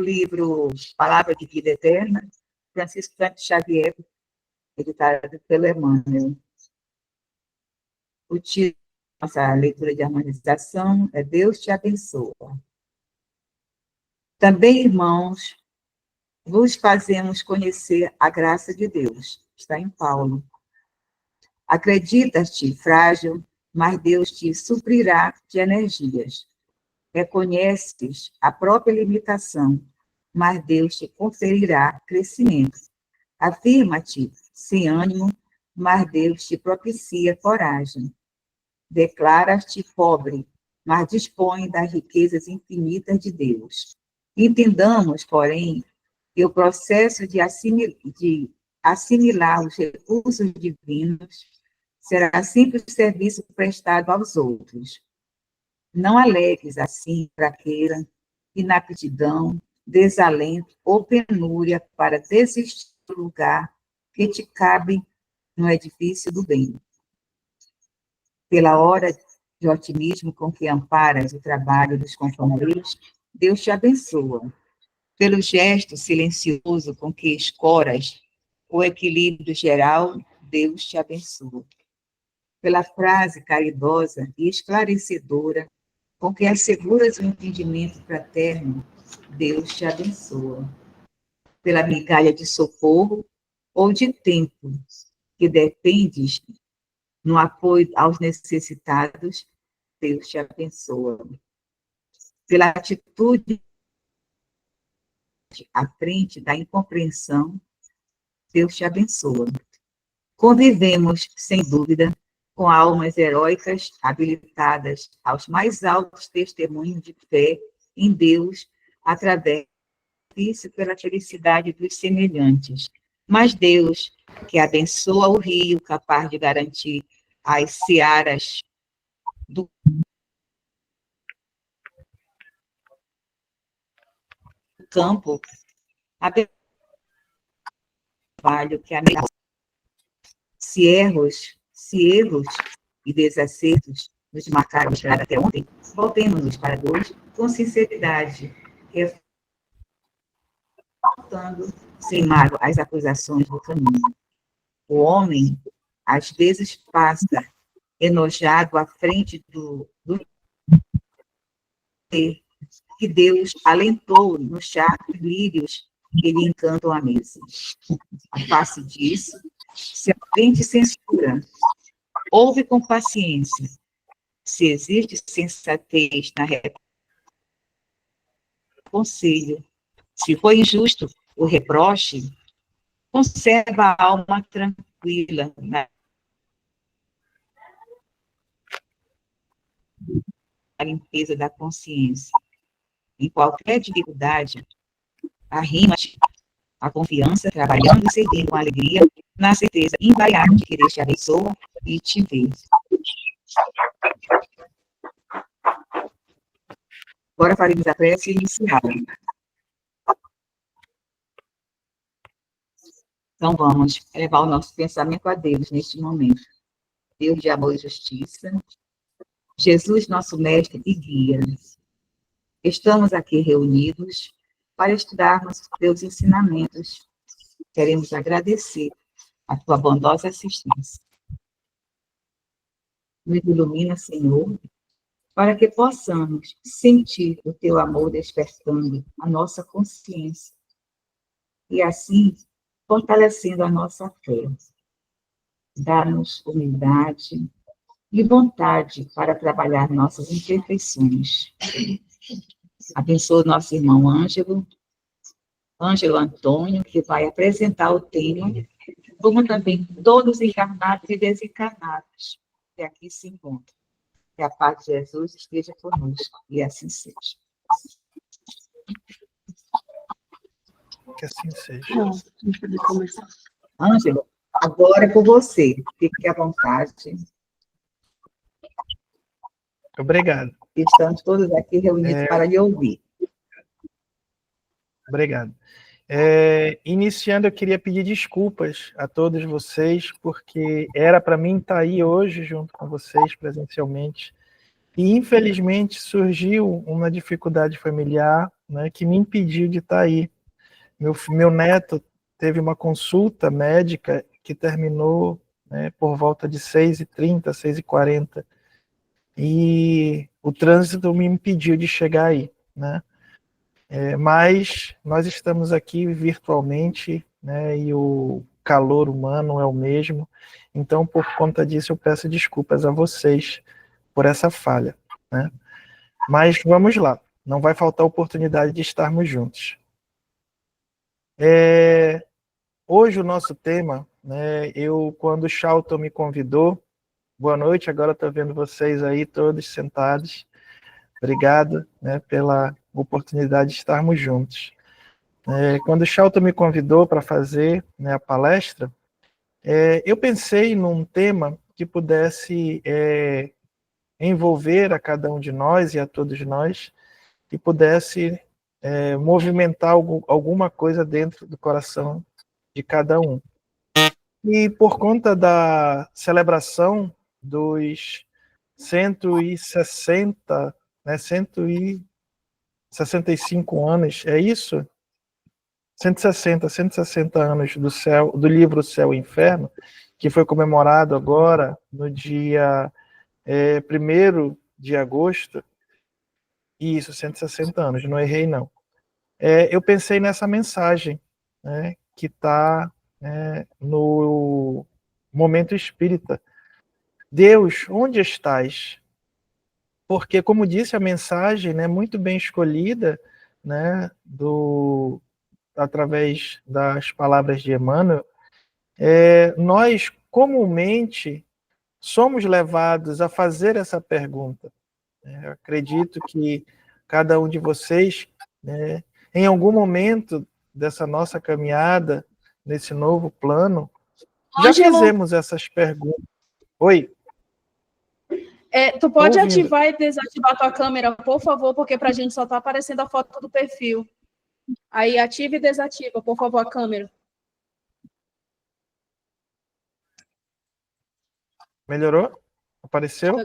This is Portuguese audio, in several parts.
livro Palavra de Vida Eterna, Francisco Cândido Xavier, editado pelo Emmanuel. O título da nossa leitura de harmonização é Deus te abençoa. Também, irmãos, vos fazemos conhecer a graça de Deus. Está em Paulo. Acreditas-te frágil, mas Deus te suprirá de energias. Reconheces a própria limitação, mas Deus te conferirá crescimento. Afirma-te sem ânimo, mas Deus te propicia coragem. Declaras-te pobre, mas dispõe das riquezas infinitas de Deus. Entendamos, porém, que o processo de assimilar os recursos divinos será sempre o serviço prestado aos outros. Não alegues, assim, fraqueza, inaptidão, desalento ou penúria para desistir do lugar que te cabe no edifício do bem. Pela hora de otimismo com que amparas o trabalho dos companheiros, Deus te abençoa. Pelo gesto silencioso com que escoras o equilíbrio geral, Deus te abençoa. Pela frase caridosa e esclarecedora com que asseguras o entendimento fraterno, Deus te abençoa. Pela migalha de socorro ou de tempo que dependes no apoio aos necessitados, Deus te abençoa. Pela atitude à frente da incompreensão, Deus te abençoa. Convivemos, sem dúvida, com almas heróicas habilitadas aos mais altos testemunhos de fé em Deus, através disso pela felicidade dos semelhantes. Mas Deus, que abençoa o rio, capaz de garantir as searas do campo, abençoa o trabalho que ameaça. Se erros e desacertos nos marcaram até ontem, voltemos-nos para Deus com sinceridade, refutando sem mágoa as acusações do caminho. O homem, às vezes, passa enojado à frente do ser que Deus alentou nos charcos lírios que lhe encantam a mesa. A face disso, se alguém te censura, ouve com paciência. Se existe sensatez na conselho, se foi injusto o reproche, conserva a alma tranquila na limpeza da consciência. Em qualquer dificuldade, arrima-te à confiança, trabalhando e servindo com alegria, na certeza invariável de que Deus te abençoa e te vê. Agora faremos a prece inicial. Então, vamos elevar o nosso pensamento a Deus neste momento. Deus de amor e justiça, Jesus, nosso mestre e guia. Estamos aqui reunidos para estudarmos teus ensinamentos. Queremos agradecer a tua bondosa assistência. Nos ilumina, Senhor, para que possamos sentir o teu amor despertando a nossa consciência e, assim, fortalecendo a nossa fé. Dá-nos humildade e vontade para trabalhar nossas imperfeições. Abençoa o nosso irmão Ângelo Antônio, que vai apresentar o tema, como também todos encarnados e desencarnados que aqui se encontram. Que a paz de Jesus esteja conosco, e assim seja. Que assim seja. Ângelo, agora é com você. Fique à vontade. Obrigado. Estamos todos aqui reunidos para lhe ouvir. Obrigado. Iniciando, eu queria pedir desculpas a todos vocês, porque era para mim estar aí hoje junto com vocês presencialmente, e infelizmente surgiu uma dificuldade familiar né, que me impediu de estar aí. Meu neto teve uma consulta médica que terminou, né, por volta de 6h30, 6h40, e o trânsito me impediu de chegar aí, né? Mas nós estamos aqui virtualmente, né, e o calor humano é o mesmo, então por conta disso eu peço desculpas a vocês por essa falha, né? Mas vamos lá, não vai faltar oportunidade de estarmos juntos. Hoje o nosso tema, né, quando o Charlton me convidou, boa noite, agora estou vendo vocês aí todos sentados, obrigado, né, pela oportunidade de estarmos juntos. Quando o Charlton me convidou para fazer, né, a palestra, eu pensei num tema que pudesse envolver a cada um de nós e a todos nós, que pudesse movimentar alguma coisa dentro do coração de cada um. E por conta da celebração dos 160, né, 165 anos, é isso? 160 anos do livro Céu e Inferno, que foi comemorado agora no dia 1º de agosto. Isso, 160 anos, não errei não. Eu pensei nessa mensagem, né, que está no Momento Espírita. Deus, onde estás? Porque, como disse a mensagem, né, muito bem escolhida, né, através das palavras de Emmanuel, nós comumente somos levados a fazer essa pergunta. Eu acredito que cada um de vocês, né, em algum momento dessa nossa caminhada, nesse novo plano, já fizemos essas perguntas. Oi? Tu pode ativar e desativar a tua câmera, por favor, porque para a gente só está aparecendo a foto do perfil. Aí ativa e desativa, por favor, a câmera. Melhorou? Apareceu?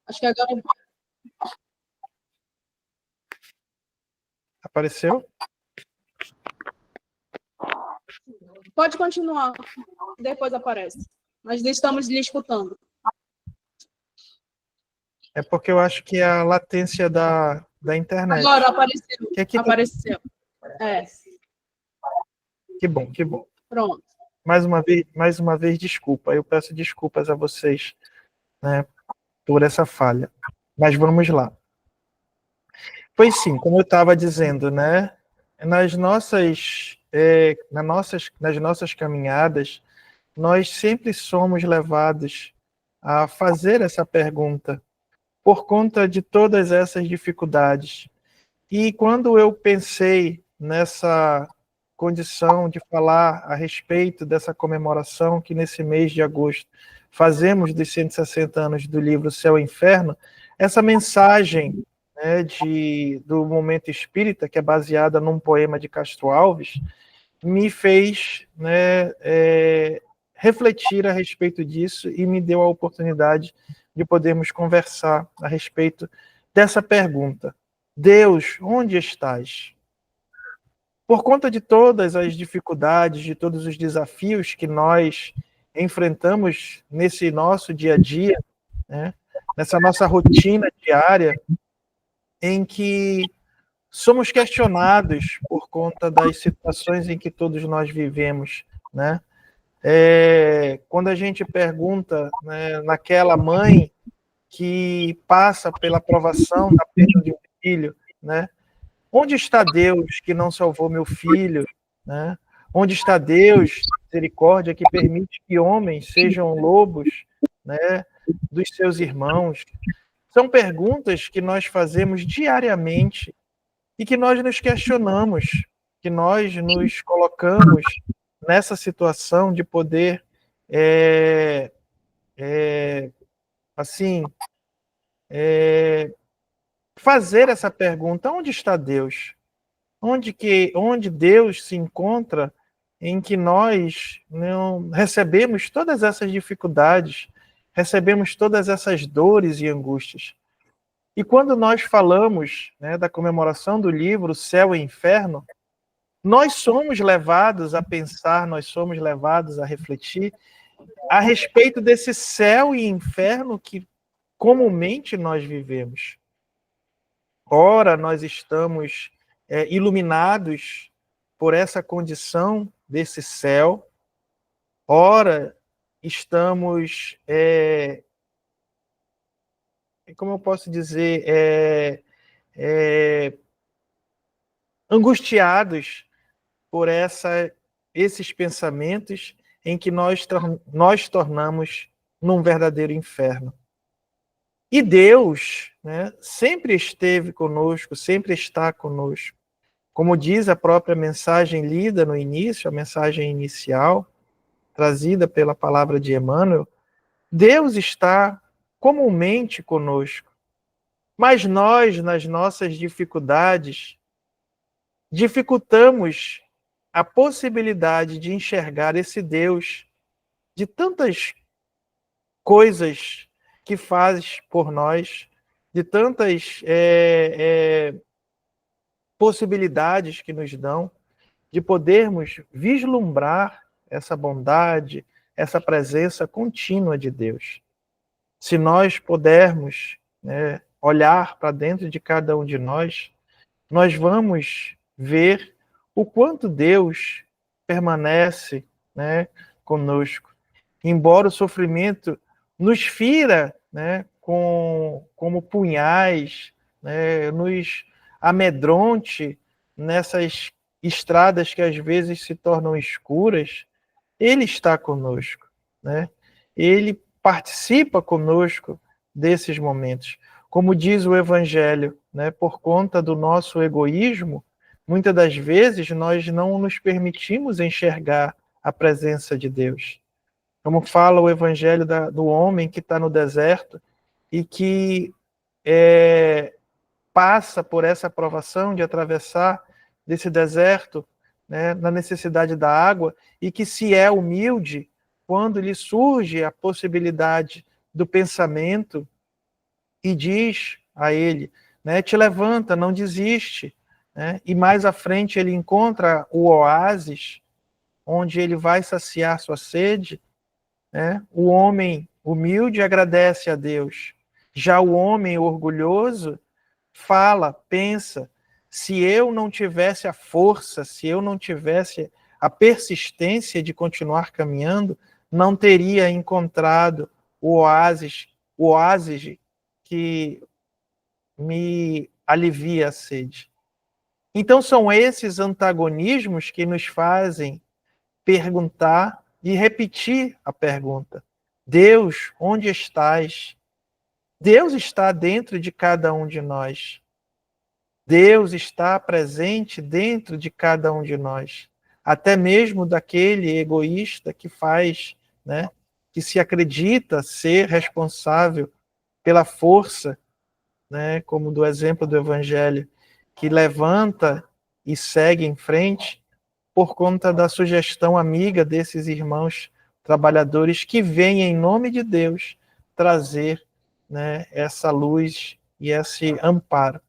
Acho que agora. Apareceu? Pode continuar. Depois aparece. Nós estamos lhe escutando. É porque eu acho que é a latência da internet. Agora apareceu. Apareceu. Que bom, que bom. Pronto. Mais uma vez, desculpa. Eu peço desculpas a vocês, né, por essa falha. Mas vamos lá. Pois sim, como eu estava dizendo, né, nas nossas caminhadas, nós sempre somos levados a fazer essa pergunta por conta de todas essas dificuldades. E quando eu pensei nessa condição de falar a respeito dessa comemoração que nesse mês de agosto fazemos dos 160 anos do livro Céu e Inferno, essa mensagem, né, do Momento Espírita, que é baseada num poema de Castro Alves, me fez, né, refletir a respeito disso e me deu a oportunidade de podermos conversar a respeito dessa pergunta. Deus, onde estás? Por conta de todas as dificuldades, de todos os desafios que nós enfrentamos nesse nosso dia a dia, né, nessa nossa rotina diária, em que somos questionados por conta das situações em que todos nós vivemos, né? Quando a gente pergunta, né, naquela mãe que passa pela provação da perda de um filho, né? Onde está Deus que não salvou meu filho, né? Onde está Deus, misericórdia, que permite que homens sejam lobos, né, dos seus irmãos? São perguntas que nós fazemos diariamente e que nós nos questionamos, que nós nos colocamos nessa situação de poder, fazer essa pergunta: onde está Deus? Onde Deus se encontra em que nós não recebemos todas essas dificuldades, recebemos todas essas dores e angústias? E quando nós falamos, né, da comemoração do livro Céu e Inferno, nós somos levados a pensar, nós somos levados a refletir a respeito desse céu e inferno que comumente nós vivemos. Ora, nós estamos iluminados por essa condição desse céu, ora, estamos, como eu posso dizer, angustiados por esses pensamentos em que nós tornamos num verdadeiro inferno. E Deus, né, sempre esteve conosco, sempre está conosco. Como diz a própria mensagem lida no início, a mensagem inicial, trazida pela palavra de Emmanuel, Deus está comumente conosco. Mas nós, nas nossas dificuldades, dificultamos a possibilidade de enxergar esse Deus de tantas coisas que faz por nós, de tantas possibilidades que nos dão, de podermos vislumbrar essa bondade, essa presença contínua de Deus. Se nós pudermos, né, olhar para dentro de cada um de nós vamos ver o quanto Deus permanece, né, conosco. Embora o sofrimento nos fira, né, como punhais, né, nos amedronte nessas estradas que às vezes se tornam escuras, Ele está conosco, né? Ele participa conosco desses momentos. Como diz o Evangelho, né, por conta do nosso egoísmo, muitas das vezes nós não nos permitimos enxergar a presença de Deus. Como fala o Evangelho do homem que está no deserto e que passa por essa provação de atravessar desse deserto, né, na necessidade da água, e que se é humilde, quando lhe surge a possibilidade do pensamento, e diz a ele, né, te levanta, não desiste, né? E mais à frente ele encontra o oásis, onde ele vai saciar sua sede, né? O homem humilde agradece a Deus. Já o homem orgulhoso fala, pensa, se eu não tivesse a força, se eu não tivesse a persistência de continuar caminhando, não teria encontrado o oásis que me alivia a sede. Então são esses antagonismos que nos fazem perguntar e repetir a pergunta: Deus, onde estás? Deus está dentro de cada um de nós. Deus está presente dentro de cada um de nós. Até mesmo daquele egoísta que faz, né, que se acredita ser responsável pela força, né, como do exemplo do Evangelho, que levanta e segue em frente por conta da sugestão amiga desses irmãos trabalhadores que vêm em nome de Deus trazer, né, essa luz e esse amparo.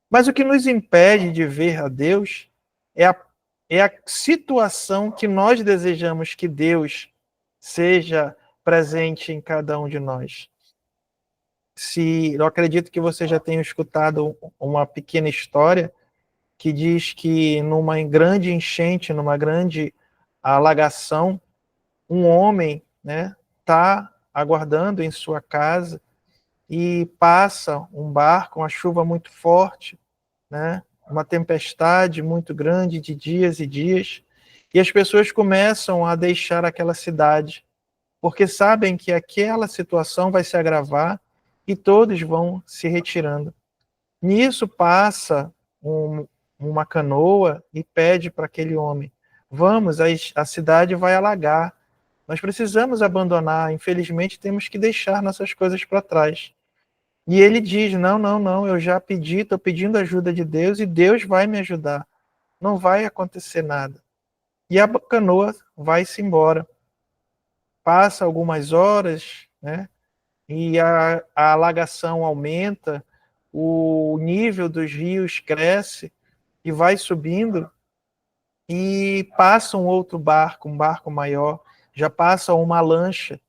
Mas o que nos impede de ver a Deus é a situação que nós desejamos que Deus seja presente em cada um de nós. Eu acredito que você já tenha escutado uma pequena história que diz que numa grande enchente, numa grande alagação, um homem, né, está aguardando em sua casa e passa um barco, uma chuva muito forte, né, uma tempestade muito grande de dias e dias, e as pessoas começam a deixar aquela cidade, porque sabem que aquela situação vai se agravar e todos vão se retirando. Nisso passa uma canoa e pede para aquele homem: vamos, a cidade vai alagar, nós precisamos abandonar, infelizmente temos que deixar nossas coisas para trás. E ele diz: não, eu já pedi, estou pedindo ajuda de Deus e Deus vai me ajudar, não vai acontecer nada. E a canoa vai-se embora. Passa algumas horas, né? E a alagação aumenta, o nível dos rios cresce e vai subindo, e passa um outro barco, um barco maior, já passa uma lancha,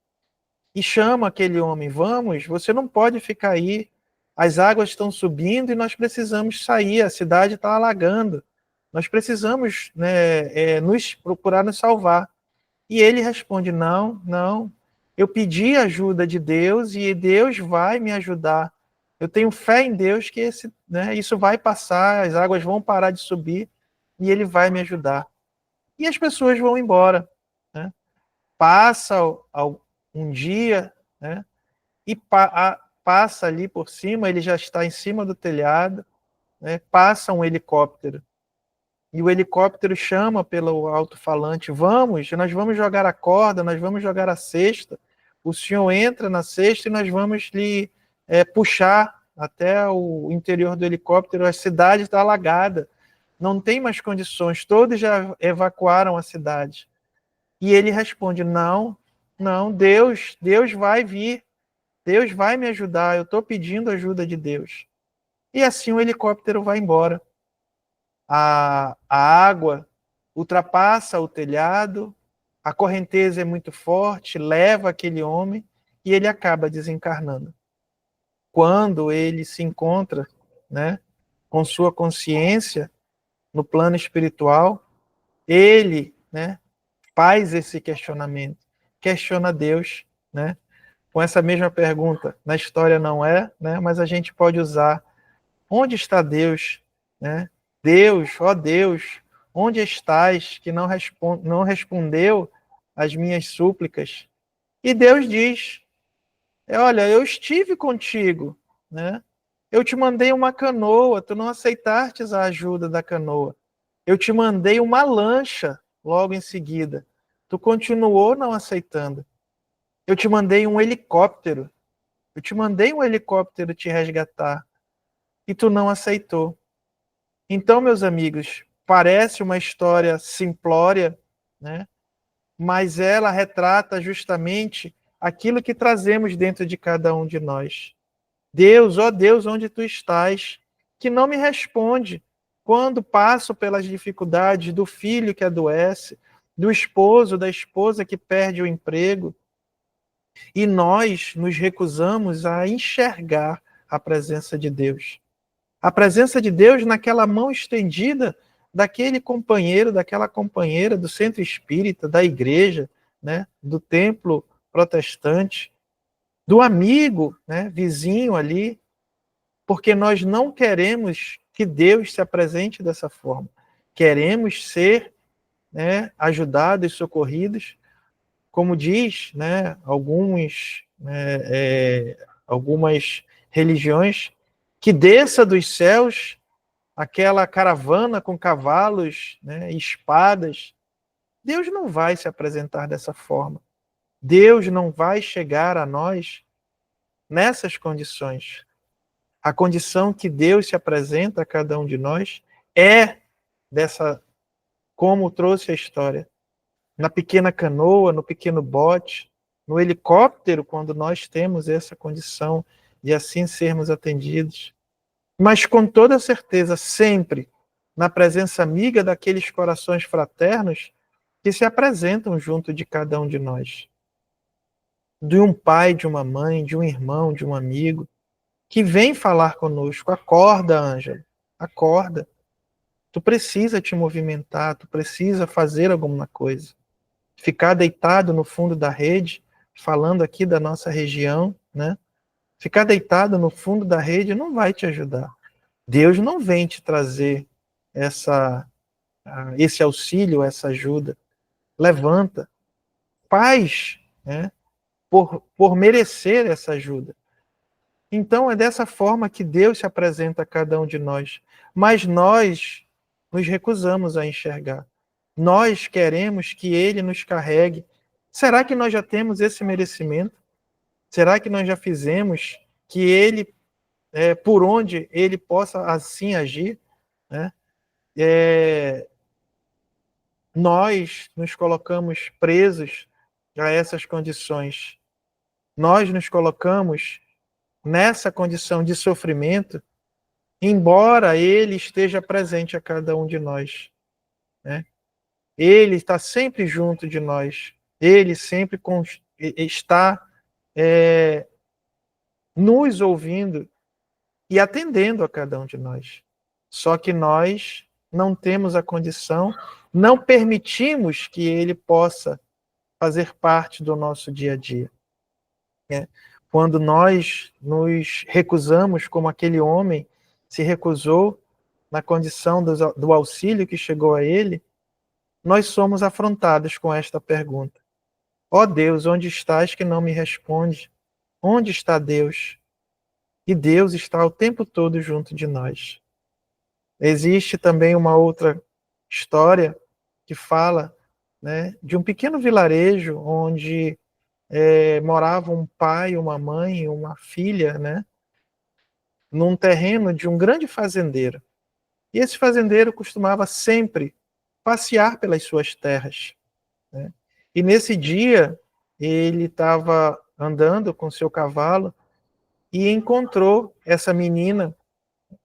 e chama aquele homem: vamos, você não pode ficar aí, as águas estão subindo e nós precisamos sair, a cidade está alagando, nós precisamos, né, procurar nos salvar. E ele responde: não, não, eu pedi ajuda de Deus e Deus vai me ajudar. Eu tenho fé em Deus que isso vai passar, as águas vão parar de subir e ele vai me ajudar. E as pessoas vão embora, né? Passa um dia, né? E passa ali por cima, ele já está em cima do telhado, né? Passa um helicóptero. E o helicóptero chama pelo alto-falante: vamos, nós vamos jogar a corda, nós vamos jogar a cesta. O senhor entra na cesta e nós vamos lhe puxar até o interior do helicóptero. A cidade está alagada, não tem mais condições, todos já evacuaram a cidade. E ele responde: não, não, Deus vai vir, Deus vai me ajudar, eu estou pedindo ajuda de Deus. E assim o helicóptero vai embora. A água ultrapassa o telhado, a correnteza é muito forte, leva aquele homem e ele acaba desencarnando. Quando ele se encontra, né, com sua consciência no plano espiritual, ele, né, faz esse questionamento, questiona Deus, né, com essa mesma pergunta. Na história não é, né, mas a gente pode usar: onde está Deus, né? Deus, ó Deus, onde estás que não respondeu às minhas súplicas? E Deus diz: olha, eu estive contigo, né? Eu te mandei uma canoa, tu não aceitastes a ajuda da canoa. Eu te mandei uma lancha logo em seguida, tu continuou não aceitando. Eu te mandei um helicóptero, te resgatar, e tu não aceitou. Então, meus amigos, parece uma história simplória, né? Mas ela retrata justamente aquilo que trazemos dentro de cada um de nós. Deus, ó Deus, onde tu estás? Que não me responde quando passo pelas dificuldades do filho que adoece, do esposo, da esposa que perde o emprego, e nós nos recusamos a enxergar a presença de Deus. A presença de Deus naquela mão estendida daquele companheiro, daquela companheira do centro espírita, da igreja, né, do templo protestante, do amigo, né, vizinho ali, porque nós não queremos que Deus se apresente dessa forma. Queremos ser, né, ajudados e socorridos, como diz, né, algumas religiões, que desça dos céus aquela caravana com cavalos, né, espadas. Deus não vai se apresentar dessa forma. Deus não vai chegar a nós nessas condições. A condição que Deus se apresenta a cada um de nós é dessa, como trouxe a história, na pequena canoa, no pequeno bote, no helicóptero, quando nós temos essa condição de assim sermos atendidos. Mas com toda certeza, sempre na presença amiga daqueles corações fraternos que se apresentam junto de cada um de nós. De um pai, de uma mãe, de um irmão, de um amigo, que vem falar conosco: acorda, Ângelo, acorda. Tu precisa te movimentar, tu precisa fazer alguma coisa. Ficar deitado no fundo da rede, falando aqui da nossa região, né? Ficar deitado no fundo da rede não vai te ajudar. Deus não vem te trazer esse auxílio, essa ajuda. Levanta, faz, né, por merecer essa ajuda. Então é dessa forma que Deus se apresenta a cada um de nós. Mas nós nos recusamos a enxergar. Nós queremos que Ele nos carregue. Será que nós já temos esse merecimento? Será que nós já fizemos que Ele, por onde Ele possa assim agir, né? Nós nos colocamos presos a essas condições. Nós nos colocamos nessa condição de sofrimento embora Ele esteja presente a cada um de nós, né? Ele está sempre junto de nós. Ele sempre está nos ouvindo e atendendo a cada um de nós. Só que nós não temos a condição, não permitimos que Ele possa fazer parte do nosso dia a dia. Quando nós nos recusamos, como aquele homem se recusou na condição do auxílio que chegou a ele, nós somos afrontados com esta pergunta: ó Deus, onde estás que não me responde? Onde está Deus? E Deus está o tempo todo junto de nós. Existe também uma outra história que fala, né, de um pequeno vilarejo onde morava um pai, uma mãe e uma filha, né, num terreno de um grande fazendeiro. E esse fazendeiro costumava sempre passear pelas suas terras, né? E nesse dia, ele estava andando com seu cavalo e encontrou essa menina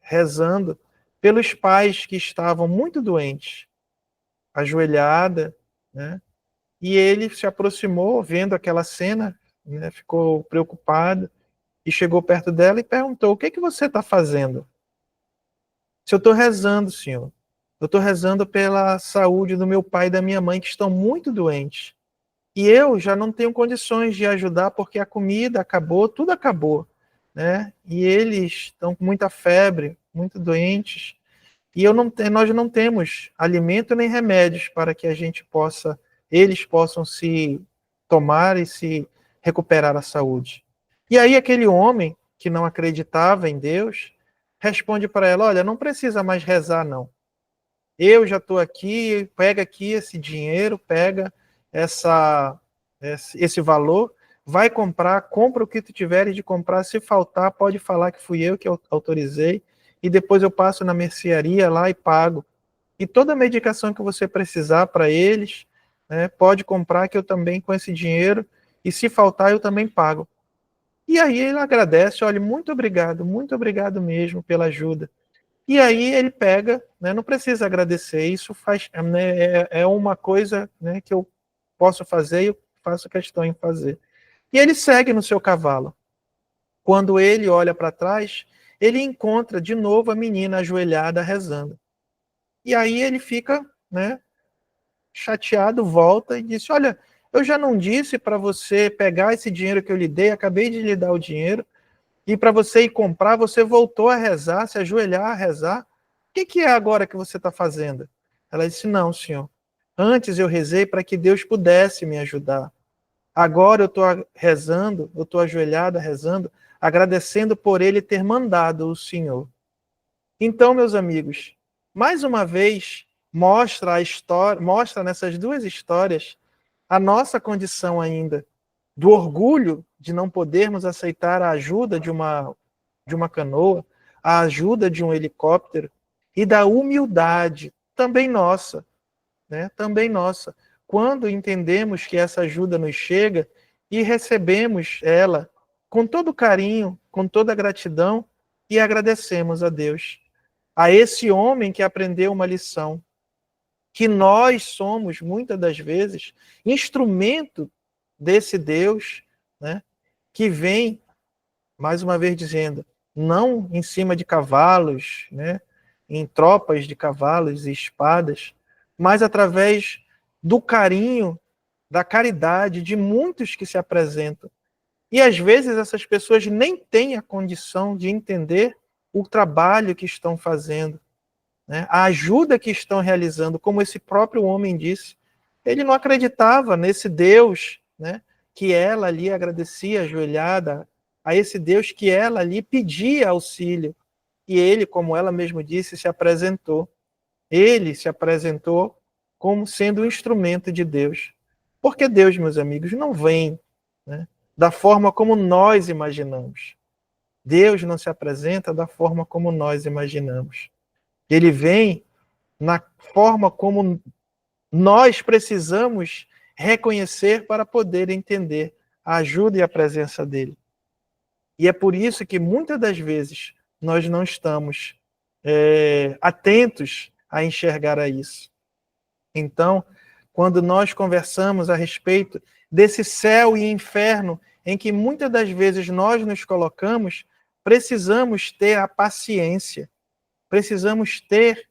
rezando pelos pais que estavam muito doentes, ajoelhada, né? E ele se aproximou, vendo aquela cena, né? Ficou preocupado e chegou perto dela e perguntou: o que que você está fazendo? Se eu estou rezando, senhor. Eu estou rezando pela saúde do meu pai e da minha mãe, que estão muito doentes. E eu já não tenho condições de ajudar porque a comida acabou, tudo acabou, né? E eles estão com muita febre, muito doentes. E nós não temos alimento nem remédios para que eles possam se tomar e se recuperar a saúde. E aí aquele homem que não acreditava em Deus responde para ela: olha, não precisa mais rezar, não. Eu já estou aqui, pega aqui esse dinheiro, pega esse valor, vai compra o que tu tiveres de comprar, se faltar, pode falar que fui eu que autorizei, e depois eu passo na mercearia lá e pago. E toda a medicação que você precisar para eles, né, pode comprar que eu também com esse dinheiro, e se faltar eu também pago. E aí ele agradece: olha, muito obrigado mesmo pela ajuda. E aí ele pega, né, não precisa agradecer, isso né, é uma coisa, né, que eu posso fazer e eu faço questão em fazer. E ele segue no seu cavalo. Quando ele olha para trás, ele encontra de novo a menina ajoelhada rezando. E aí ele fica, né, chateado, volta e diz: olha, eu já não disse para você pegar esse dinheiro que eu lhe dei, acabei de lhe dar o dinheiro, e para você ir comprar, você voltou a rezar, se ajoelhar a rezar. O que é agora que você está fazendo? Ela disse: não, senhor. Antes eu rezei para que Deus pudesse me ajudar. Agora eu estou rezando, eu estou ajoelhada rezando, agradecendo por Ele ter mandado o Senhor. Então, meus amigos, mais uma vez, mostra nessas duas histórias a nossa condição ainda, do orgulho de não podermos aceitar a ajuda de uma canoa, a ajuda de um helicóptero, e da humildade, também nossa, né? Também nossa. Quando entendemos que essa ajuda nos chega e recebemos ela com todo carinho, com toda gratidão, e agradecemos a Deus. A esse homem que aprendeu uma lição, que nós somos, muitas das vezes, instrumento desse Deus, né, que vem, mais uma vez dizendo, não em cima de cavalos, né, em tropas de cavalos e espadas, mas através do carinho, da caridade de muitos que se apresentam. E às vezes essas pessoas nem têm a condição de entender o trabalho que estão fazendo, né, a ajuda que estão realizando, como esse próprio homem disse. Ele não acreditava nesse Deus, né, que ela ali agradecia ajoelhada, a esse Deus que ela ali pedia auxílio. E ele, como ela mesma disse, se apresentou. Ele se apresentou como sendo um instrumento de Deus. Porque Deus, meus amigos, não vem, né, da forma como nós imaginamos. Deus não se apresenta da forma como nós imaginamos. Ele vem na forma como nós precisamos reconhecer para poder entender a ajuda e a presença dele. E é por isso que muitas das vezes nós não estamos atentos a enxergar a isso. Então, quando nós conversamos a respeito desse céu e inferno em que muitas das vezes nós nos colocamos, precisamos ter a paciência, precisamos ter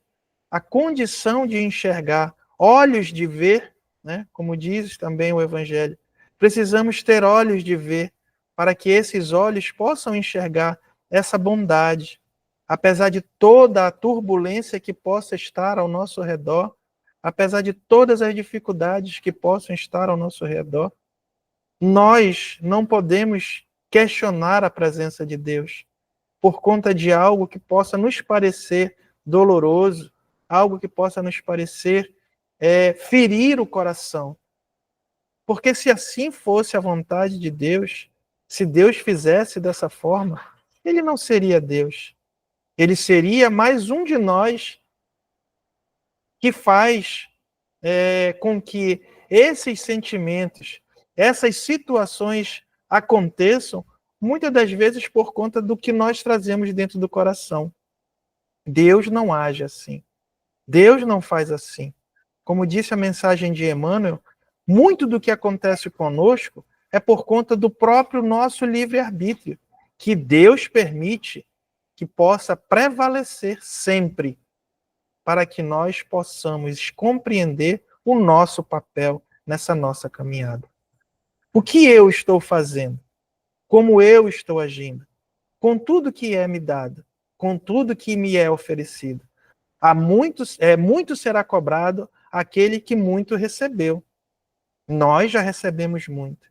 a condição de enxergar, olhos de ver, né? Como diz também o Evangelho. Precisamos ter olhos de ver, para que esses olhos possam enxergar essa bondade. Apesar de toda a turbulência que possa estar ao nosso redor, apesar de todas as dificuldades que possam estar ao nosso redor, nós não podemos questionar a presença de Deus por conta de algo que possa nos parecer doloroso, algo que possa nos parecer ferir o coração. Porque se assim fosse a vontade de Deus, se Deus fizesse dessa forma, ele não seria Deus. Ele seria mais um de nós que faz com que esses sentimentos, essas situações aconteçam, muitas das vezes por conta do que nós trazemos dentro do coração. Deus não age assim. Deus não faz assim. Como disse a mensagem de Emmanuel, muito do que acontece conosco é por conta do próprio nosso livre-arbítrio, que Deus permite que possa prevalecer sempre, para que nós possamos compreender o nosso papel nessa nossa caminhada. O que eu estou fazendo? Como eu estou agindo? Com tudo que é me dado, com tudo que me é oferecido. Muito será cobrado aquele que muito recebeu. Nós já recebemos muito.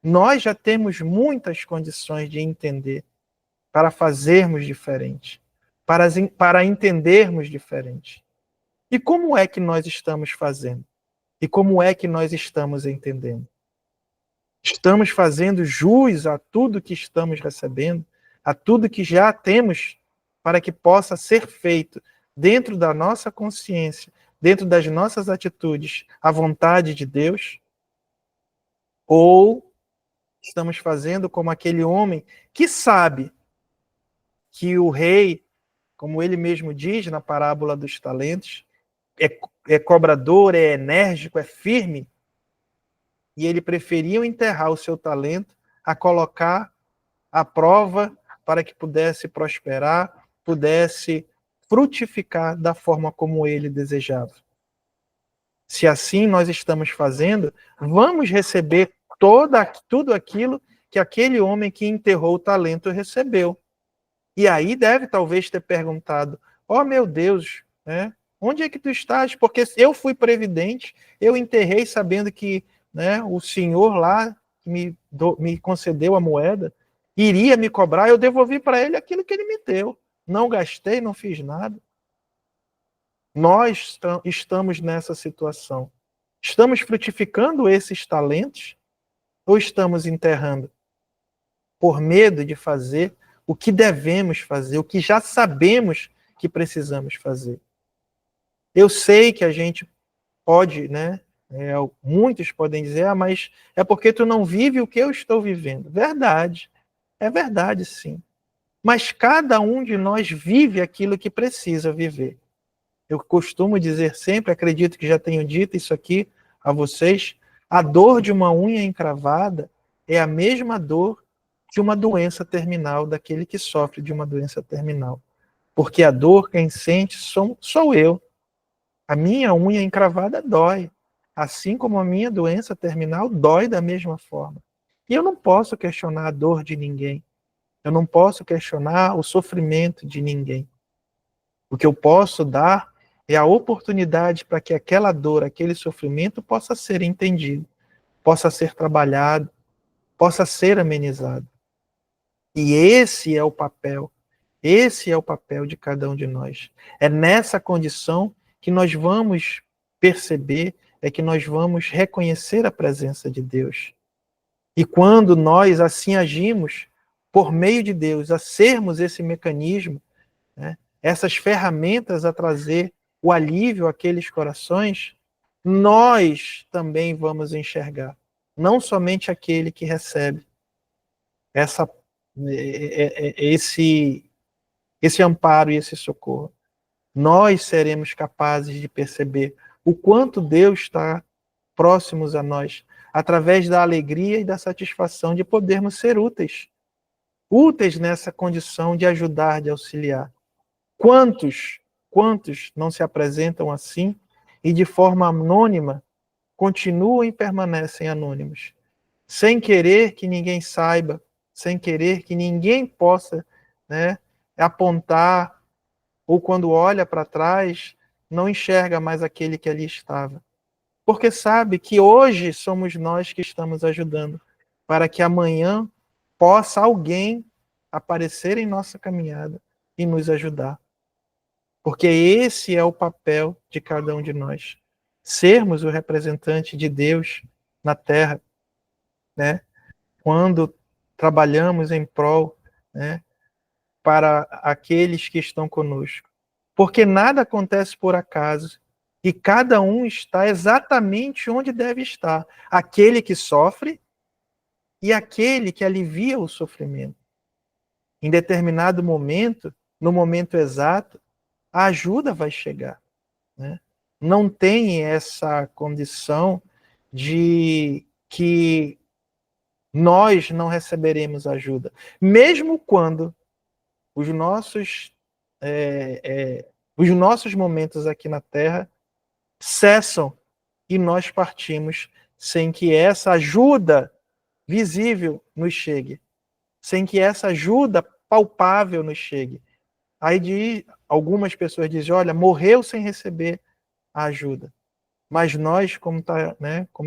Nós já temos muitas condições de entender para fazermos diferente, para entendermos diferente. E como é que nós estamos fazendo? E como é que nós estamos entendendo? Estamos fazendo jus a tudo que estamos recebendo, a tudo que já temos, para que possa ser feito dentro da nossa consciência, dentro das nossas atitudes, a vontade de Deus? Ou estamos fazendo como aquele homem que sabe que o rei, como ele mesmo diz na parábola dos talentos, é cobrador, é enérgico, é firme, e ele preferiu enterrar o seu talento a colocar à prova para que pudesse prosperar, pudesse frutificar da forma como ele desejava. Se assim nós estamos fazendo, vamos receber tudo aquilo que aquele homem que enterrou o talento recebeu. E aí deve talvez ter perguntado, meu Deus, né, onde é que tu estás? Porque eu fui previdente, eu enterrei sabendo que, né, o senhor lá que me concedeu a moeda iria me cobrar, eu devolvi para ele aquilo que ele me deu. Não gastei, não fiz nada. Nós estamos nessa situação. Estamos frutificando esses talentos ou estamos enterrando? Por medo de fazer o que devemos fazer, o que já sabemos que precisamos fazer. Eu sei que a gente pode, né? Muitos podem dizer, mas é porque tu não vive o que eu estou vivendo. Verdade. É verdade, sim. Mas cada um de nós vive aquilo que precisa viver. Eu costumo dizer sempre, acredito que já tenho dito isso aqui a vocês, a dor de uma unha encravada é a mesma dor de uma doença terminal, daquele que sofre de uma doença terminal. Porque a dor, quem sente, sou eu. A minha unha encravada dói. Assim como a minha doença terminal dói da mesma forma. E eu não posso questionar a dor de ninguém. Eu não posso questionar o sofrimento de ninguém. O que eu posso dar é a oportunidade para que aquela dor, aquele sofrimento possa ser entendido, possa ser trabalhado, possa ser amenizado. E esse é o papel de cada um de nós. É nessa condição que nós vamos perceber, é que nós vamos reconhecer a presença de Deus. E quando nós assim agimos, por meio de Deus, a sermos esse mecanismo, né, essas ferramentas a trazer o alívio àqueles corações, nós também vamos enxergar, não somente aquele que recebe esse esse amparo e esse socorro, nós seremos capazes de perceber o quanto Deus está próximos a nós, através da alegria e da satisfação de podermos ser úteis. Úteis nessa condição de ajudar, de auxiliar. Quantos não se apresentam assim e de forma anônima continuam e permanecem anônimos, sem querer que ninguém saiba, sem querer que ninguém possa, né, apontar, ou quando olha para trás, não enxerga mais aquele que ali estava. Porque sabe que hoje somos nós que estamos ajudando, para que amanhã possa alguém aparecer em nossa caminhada e nos ajudar. Porque esse é o papel de cada um de nós. Sermos o representante de Deus na Terra, né? Quando trabalhamos em prol, né, para aqueles que estão conosco. Porque nada acontece por acaso, e cada um está exatamente onde deve estar. Aquele que sofre e aquele que alivia o sofrimento. Em determinado momento, no momento exato, a ajuda vai chegar, né? Não tem essa condição de que nós não receberemos ajuda. Mesmo quando os nossos momentos aqui na Terra cessam e nós partimos sem que essa ajuda visível nos chegue, sem que essa ajuda palpável nos chegue. Aí algumas pessoas dizem, olha, morreu sem receber a ajuda. Mas nós, como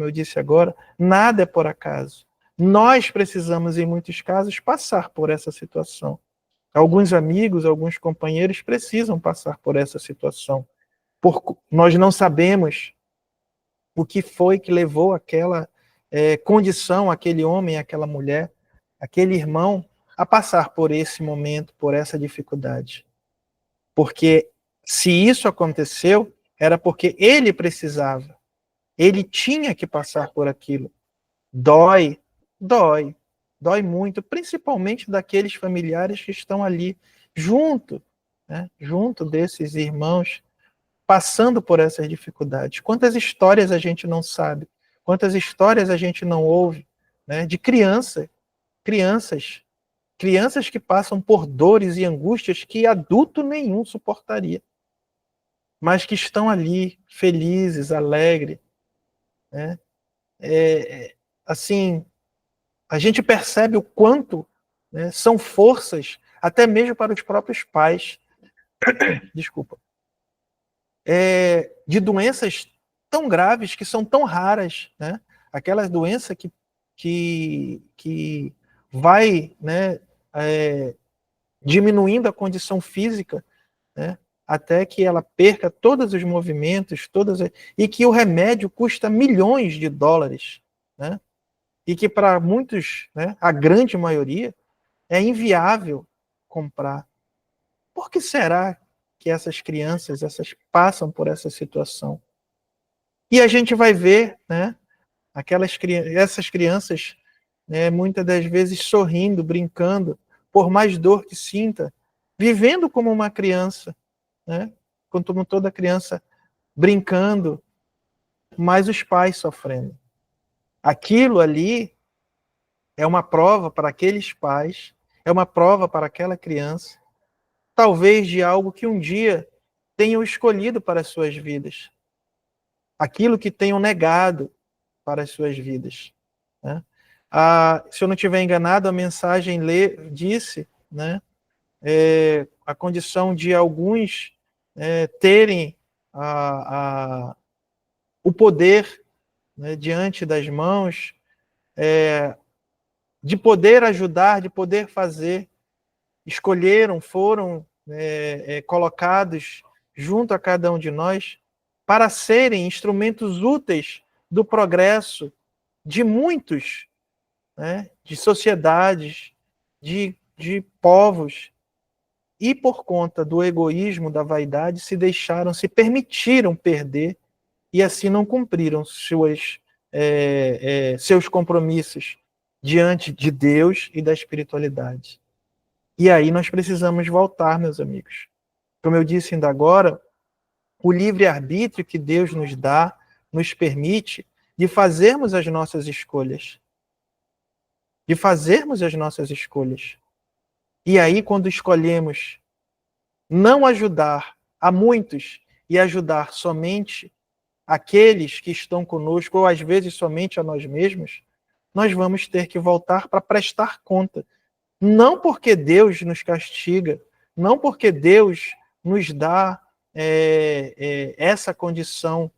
eu disse agora, nada é por acaso. Nós precisamos, em muitos casos, passar por essa situação. Alguns amigos, alguns companheiros precisam passar por essa situação. Nós não sabemos o que foi que levou aquela condição, aquele homem, aquela mulher, aquele irmão, a passar por esse momento, por essa dificuldade. Porque se isso aconteceu, era porque ele precisava. Ele tinha que passar por aquilo. Dói muito, principalmente daqueles familiares que estão ali junto, né, junto desses irmãos, passando por essas dificuldades. Quantas histórias a gente não sabe, quantas histórias a gente não ouve, né, de crianças que passam por dores e angústias que adulto nenhum suportaria, mas que estão ali felizes, alegres, né? Assim, a gente percebe o quanto, né, são forças, até mesmo para os próprios pais, desculpa, de doenças tão graves, que são tão raras, né? Aquelas doenças que vai, né, diminuindo a condição física, né, até que ela perca todos os movimentos, e que o remédio custa milhões de dólares, né? E que para muitos, né, a grande maioria, é inviável comprar. Por que será que essas crianças passam por essa situação? E a gente vai ver, né, essas crianças, né, muitas das vezes sorrindo, brincando, por mais dor que sinta, vivendo como uma criança, né, como toda criança, brincando, mas os pais sofrendo. Aquilo ali é uma prova para aqueles pais, é uma prova para aquela criança, talvez de algo que um dia tenham escolhido para as suas vidas, aquilo que tenham negado para as suas vidas, né? Se eu não estiver enganado, a mensagem disse, né, a condição de alguns terem o poder, né, diante das mãos, de poder ajudar, de poder fazer, foram colocados junto a cada um de nós para serem instrumentos úteis do progresso de muitos, né, de sociedades, de povos, e por conta do egoísmo, da vaidade, se permitiram perder e assim não cumpriram seus compromissos diante de Deus e da espiritualidade. E aí nós precisamos voltar, meus amigos. Como eu disse ainda agora, o livre-arbítrio que Deus nos dá, nos permite de fazermos as nossas escolhas. De fazermos as nossas escolhas. E aí, quando escolhemos não ajudar a muitos e ajudar somente aqueles que estão conosco, ou às vezes somente a nós mesmos, nós vamos ter que voltar para prestar conta. Não porque Deus nos castiga, não porque Deus nos dá essa condição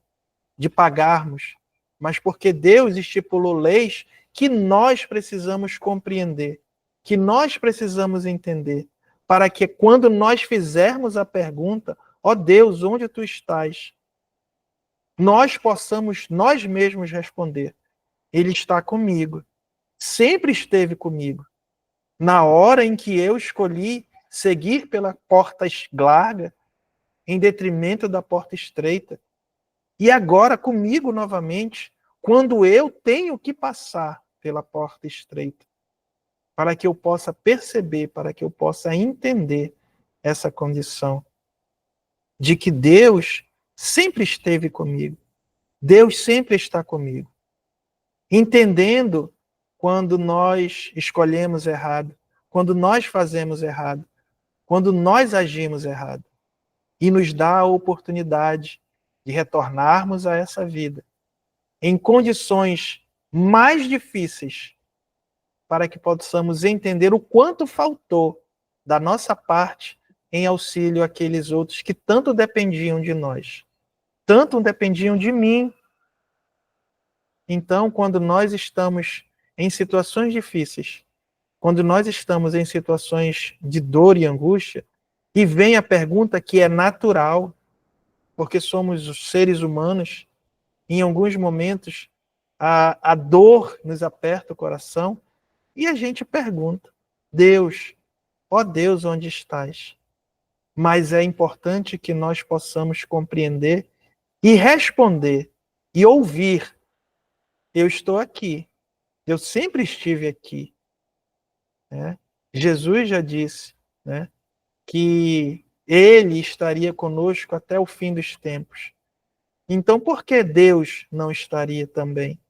de pagarmos, mas porque Deus estipulou leis que nós precisamos compreender, que nós precisamos entender, para que quando nós fizermos a pergunta, ó Deus, onde tu estás? Nós possamos nós mesmos responder, Ele está comigo, sempre esteve comigo. Na hora em que eu escolhi seguir pela porta larga, em detrimento da porta estreita, e agora comigo novamente, quando eu tenho que passar pela porta estreita, para que eu possa perceber, para que eu possa entender essa condição de que Deus sempre esteve comigo. Deus sempre está comigo. Entendendo quando nós escolhemos errado, quando nós fazemos errado, quando nós agimos errado. E nos dá a oportunidade de retornarmos a essa vida em condições mais difíceis, para que possamos entender o quanto faltou da nossa parte em auxílio àqueles outros que tanto dependiam de nós, tanto dependiam de mim. Então, quando nós estamos em situações difíceis, quando nós estamos em situações de dor e angústia, e vem a pergunta que é natural, porque somos os seres humanos, em alguns momentos a dor nos aperta o coração, e a gente pergunta, Deus, ó Deus, onde estás? Mas é importante que nós possamos compreender e responder e ouvir. Eu estou aqui. Eu sempre estive aqui. Né? Jesus já disse, né, que Ele estaria conosco até o fim dos tempos. Então, por que Deus não estaria também?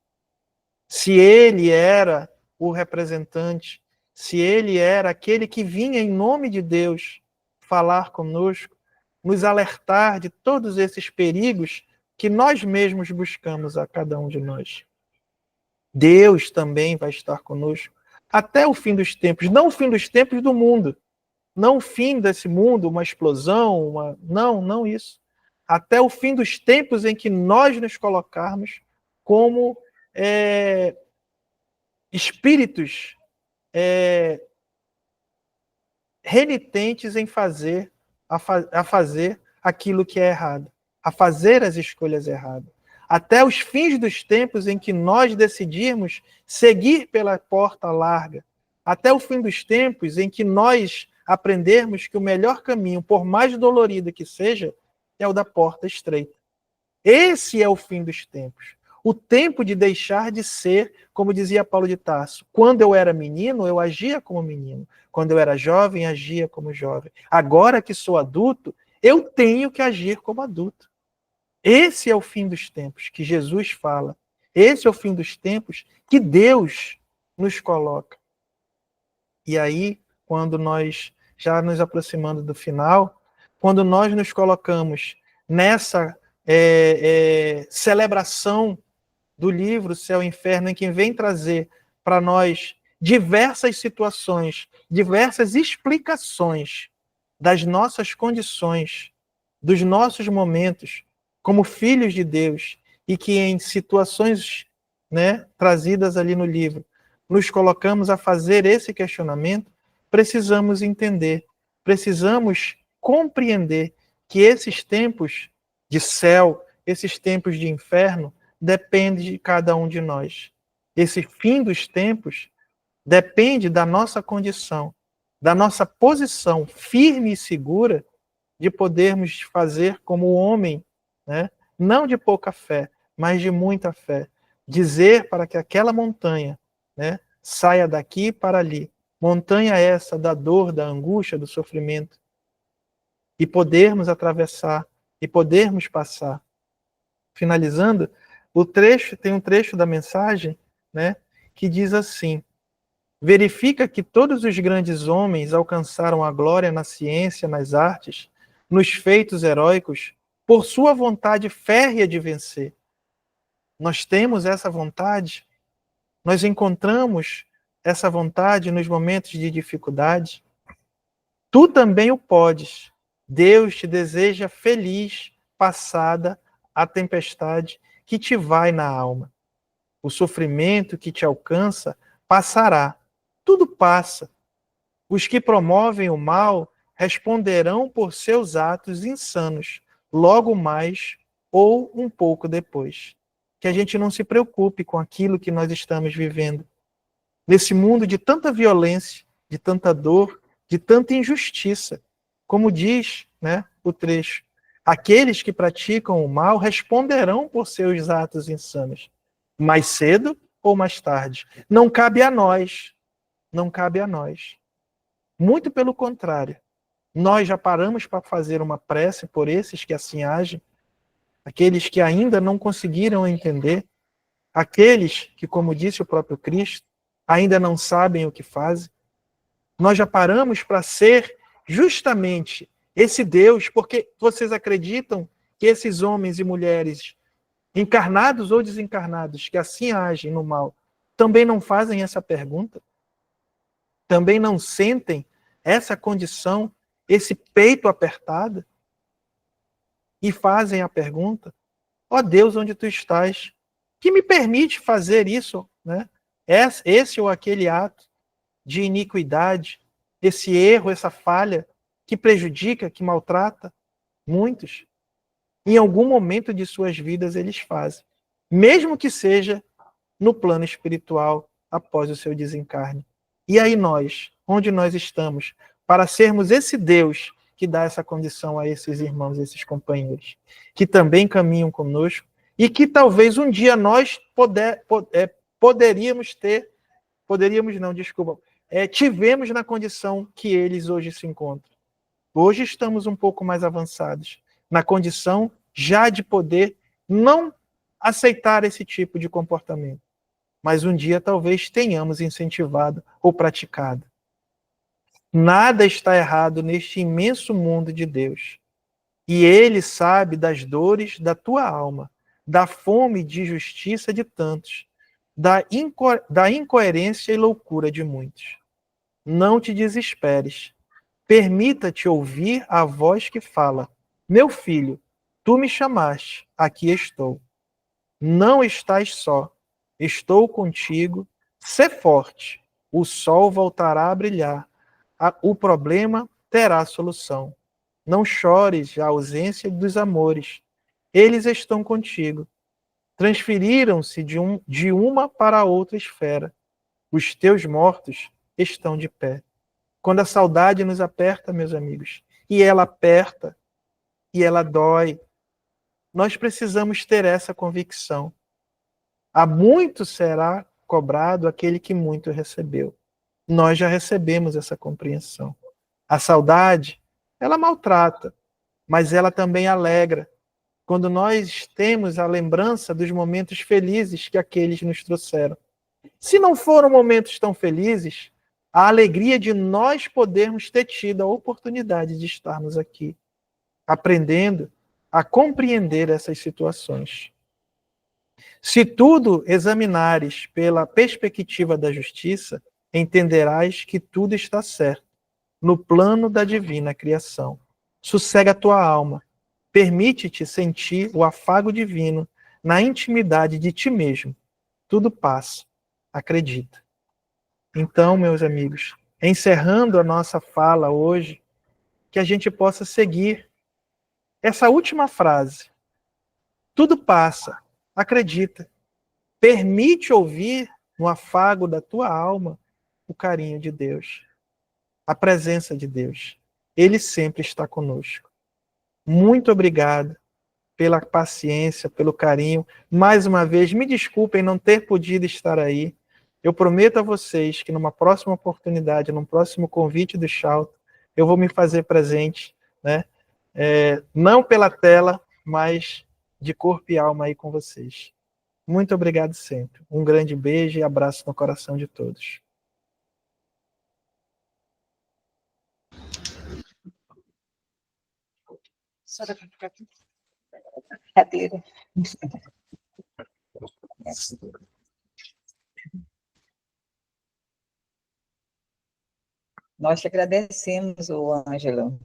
Se Ele era o representante, se Ele era aquele que vinha em nome de Deus falar conosco, nos alertar de todos esses perigos que nós mesmos buscamos a cada um de nós. Deus também vai estar conosco até o fim dos tempos, não o fim dos tempos do mundo, não o fim desse mundo, uma explosão, não isso. Até o fim dos tempos em que nós nos colocarmos como espíritos renitentes em fazer aquilo que é errado, a fazer as escolhas erradas. Até os fins dos tempos em que nós decidirmos seguir pela porta larga. Até o fim dos tempos em que nós aprendermos que o melhor caminho, por mais dolorido que seja, é o da porta estreita. Esse é o fim dos tempos. O tempo de deixar de ser, como dizia Paulo de Tarso, quando eu era menino, eu agia como menino. Quando eu era jovem, agia como jovem. Agora que sou adulto, eu tenho que agir como adulto. Esse é o fim dos tempos que Jesus fala. Esse é o fim dos tempos que Deus nos coloca. E aí, quando nós, já nos aproximando do final, quando nós nos colocamos nessa celebração do livro Céu e Inferno, em que vem trazer para nós diversas situações, diversas explicações das nossas condições, dos nossos momentos, como filhos de Deus, e que em situações, né, trazidas ali no livro, nos colocamos a fazer esse questionamento, precisamos entender, precisamos compreender que esses tempos de céu, esses tempos de inferno, dependem de cada um de nós. Esse fim dos tempos depende da nossa condição, da nossa posição firme e segura de podermos fazer como o homem, né? Não de pouca fé, mas de muita fé. Dizer para que aquela montanha, né, saia daqui para ali, montanha essa da dor, da angústia, do sofrimento, e podermos atravessar, e podermos passar. Finalizando, tem um trecho da mensagem, né, que diz assim: verifica que todos os grandes homens alcançaram a glória na ciência, nas artes, nos feitos heróicos, por sua vontade férrea de vencer. Nós temos essa vontade, nós encontramos essa vontade nos momentos de dificuldade. Tu também o podes. Deus te deseja feliz, passada a tempestade que te vai na alma. O sofrimento que te alcança passará. Tudo passa. Os que promovem o mal responderão por seus atos insanos, logo mais ou um pouco depois. Que a gente não se preocupe com aquilo que nós estamos vivendo. Nesse mundo de tanta violência, de tanta dor, de tanta injustiça. Como diz, né, o trecho, aqueles que praticam o mal responderão por seus atos insanos, mais cedo ou mais tarde. Não cabe a nós, não cabe a nós. Muito pelo contrário, nós já paramos para fazer uma prece por esses que assim agem, aqueles que ainda não conseguiram entender, aqueles que, como disse o próprio Cristo, ainda não sabem o que fazem. Nós já paramos para ser justamente esse Deus, porque vocês acreditam que esses homens e mulheres, encarnados ou desencarnados, que assim agem no mal, também não fazem essa pergunta? Também não sentem essa condição, esse peito apertado? E fazem a pergunta: ó Deus, onde tu estás? Que me permite fazer isso, né? Esse ou aquele ato de iniquidade, esse erro, essa falha, que prejudica, que maltrata muitos. Em algum momento de suas vidas eles fazem. Mesmo que seja no plano espiritual, após o seu desencarne. E aí nós, onde nós estamos, para sermos esse Deus que dá essa condição a esses irmãos, esses companheiros, que também caminham conosco, e que talvez um dia nós tivemos na condição que eles hoje se encontram. Hoje estamos um pouco mais avançados, na condição já de poder não aceitar esse tipo de comportamento. Mas um dia talvez tenhamos incentivado ou praticado. Nada está errado neste imenso mundo de Deus. E Ele sabe das dores da tua alma, da fome de justiça de tantos, da incoerência e loucura de muitos. Não te desesperes. Permita-te ouvir a voz que fala: meu filho, tu me chamaste, aqui estou. Não estás só, estou contigo, sê forte, o sol voltará a brilhar, o problema terá solução. Não chores a ausência dos amores, eles estão contigo. Transferiram-se de uma para outra esfera. Os teus mortos estão de pé. Quando a saudade nos aperta, meus amigos, e ela aperta, e ela dói, nós precisamos ter essa convicção. Há muito será cobrado aquele que muito recebeu. Nós já recebemos essa compreensão. A saudade, ela maltrata, mas ela também alegra. Quando nós temos a lembrança dos momentos felizes que aqueles nos trouxeram. Se não foram momentos tão felizes, a alegria de nós podermos ter tido a oportunidade de estarmos aqui, aprendendo a compreender essas situações. Se tudo examinares pela perspectiva da justiça, entenderás que tudo está certo, no plano da divina criação. Sossega a tua alma, permite-te sentir o afago divino na intimidade de ti mesmo. Tudo passa, acredita. Então, meus amigos, encerrando a nossa fala hoje, que a gente possa seguir essa última frase. Tudo passa, acredita. Permite ouvir no afago da tua alma o carinho de Deus, a presença de Deus. Ele sempre está conosco. Muito obrigado pela paciência, pelo carinho. Mais uma vez, me desculpem não ter podido estar aí, Eu prometo a vocês que numa próxima oportunidade, num próximo convite do Shout, eu vou me fazer presente, né? Não pela tela, mas de corpo e alma aí com vocês. Muito obrigado sempre. Um grande beijo e abraço no coração de todos. Cadeira. Nós te agradecemos, ô Ângela.